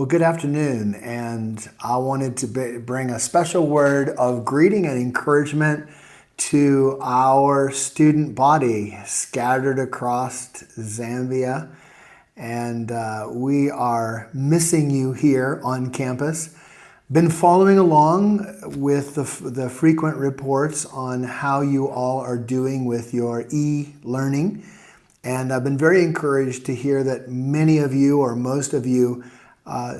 Well, good afternoon, and I wanted to bring a special word of greeting and encouragement to our student body scattered across Zambia, and we are missing you here on campus. Been following along with the frequent reports on how you all are doing with your e-learning, and I've been very encouraged to hear that many of you, or most of you,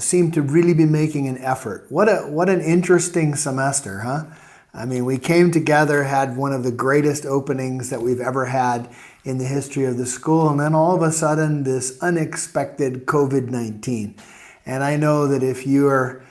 seem to really be making an effort. What an interesting semester, huh? I mean, we came together, had one of the greatest openings that we've ever had in the history of the school, and then all of a sudden, this unexpected COVID-19. And I know that if you're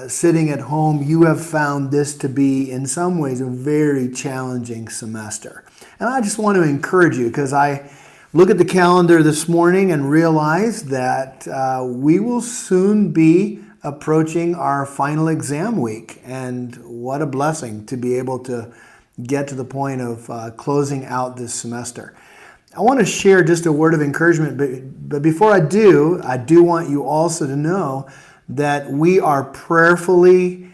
sitting at home, you have found this to be, in some ways, a very challenging semester. And I just want to encourage you, because I look at the calendar this morning and realize that we will soon be approaching our final exam week. And what a blessing to be able to get to the point of closing out this semester. I want to share just a word of encouragement, but before I do want you also to know that we are prayerfully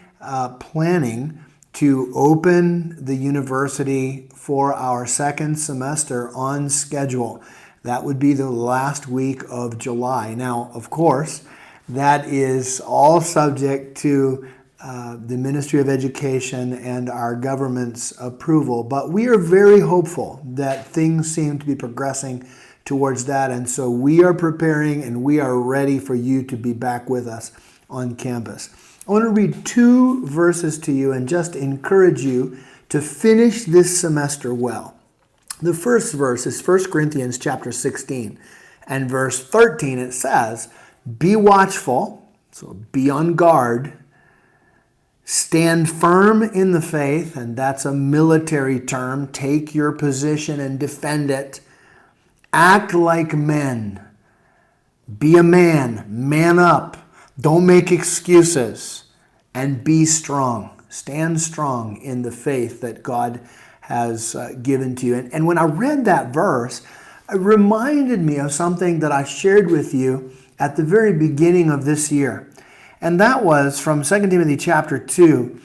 planning to open the university for our second semester on schedule. That would be the last week of July. Now, of course, that is all subject to the Ministry of Education and our government's approval, but we are very hopeful that things seem to be progressing towards that, and so we are preparing and we are ready for you to be back with us on campus. I want to read 2 verses to you and just encourage you to finish this semester well. The first verse is 1 Corinthians chapter 16 and verse 13. It says, "Be watchful," so be on guard, "stand firm in the faith," and that's a military term. Take your position and defend it. "Act like men." Be a man. Man up. Don't make excuses. And be strong. Stand strong in the faith that God has given to you. And when I read that verse, it reminded me of something that I shared with you at the very beginning of this year. And that was from 2 Timothy chapter 2.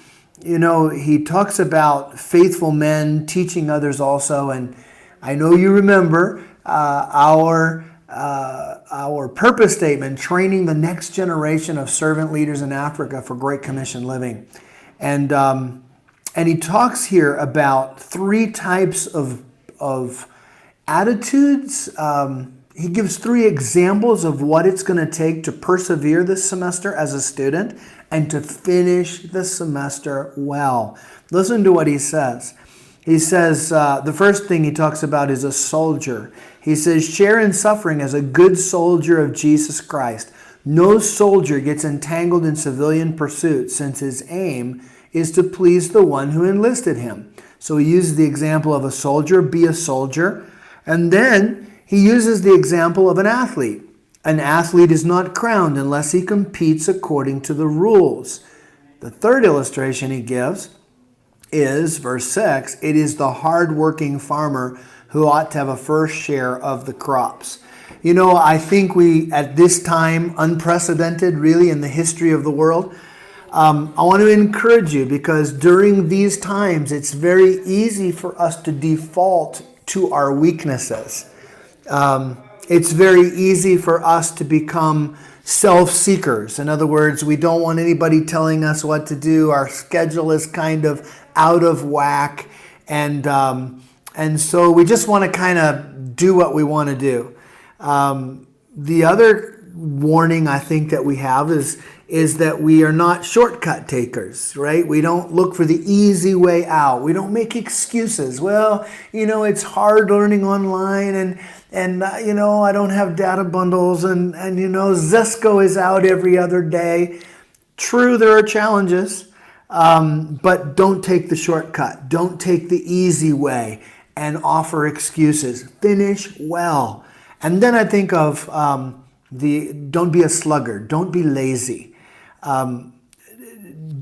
You know, he talks about faithful men teaching others also. And I know you remember our purpose statement, training the next generation of servant leaders in Africa for Great Commission living. And he talks here about 3 types of attitudes. He gives 3 examples of what it's going to take to persevere this semester as a student and to finish the semester well. Listen to what he says. He says, the first thing he talks about is a soldier. He says, "Share in suffering as a good soldier of Jesus Christ. No soldier gets entangled in civilian pursuits, since his aim is to please the one who enlisted him." So he uses the example of a soldier, be a soldier. And then he uses the example of an athlete. An athlete is not crowned unless he competes according to the rules. The third illustration he gives is, verse 6, "It is the hard-working farmer who ought to have a first share of the crops." You know, I think we, at this time, unprecedented really in the history of the world, I want to encourage you, because during these times, it's very easy for us to default to our weaknesses. It's very easy for us to become self-seekers. In other words, we don't want anybody telling us what to do. Our schedule is kind of out of whack. And so we just want to kind of do what we want to do. The other warning I think that we have is that we are not shortcut takers, right? We don't look for the easy way out. We don't make excuses. Well, you know, it's hard learning online, and you know, I don't have data bundles, and you know, Zesco is out every other day. True, there are challenges, but don't take the shortcut. Don't take the easy way and offer excuses. Finish well. And then I think of don't be a sluggard. Don't be lazy.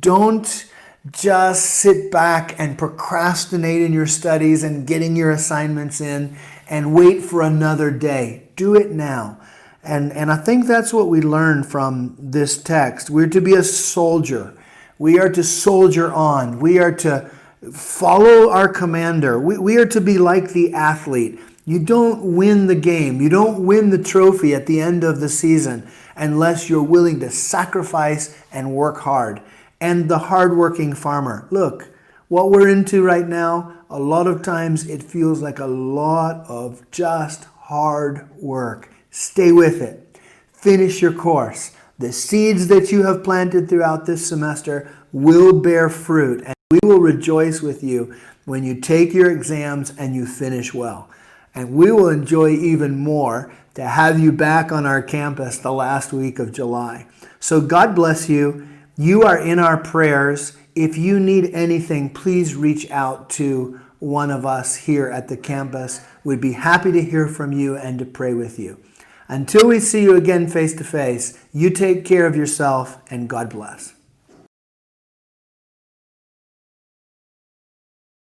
Don't just sit back and procrastinate in your studies and getting your assignments in and wait for another day. Do it now. And I think that's what we learn from this text. We're to be a soldier. We are to soldier on. We are to follow our commander. We are to be like the athlete. You don't win the game. You don't win the trophy at the end of the season unless you're willing to sacrifice and work hard. And the hardworking farmer. Look, what we're into right now, a lot of times it feels like a lot of just hard work. Stay with it. Finish your course. The seeds that you have planted throughout this semester will bear fruit, and we will rejoice with you when you take your exams and you finish well. And we will enjoy even more to have you back on our campus the last week of July. So God bless you. You are in our prayers. If you need anything, please reach out to one of us here at the campus. We'd be happy to hear from you and to pray with you. Until we see you again face to face, you take care of yourself and God bless.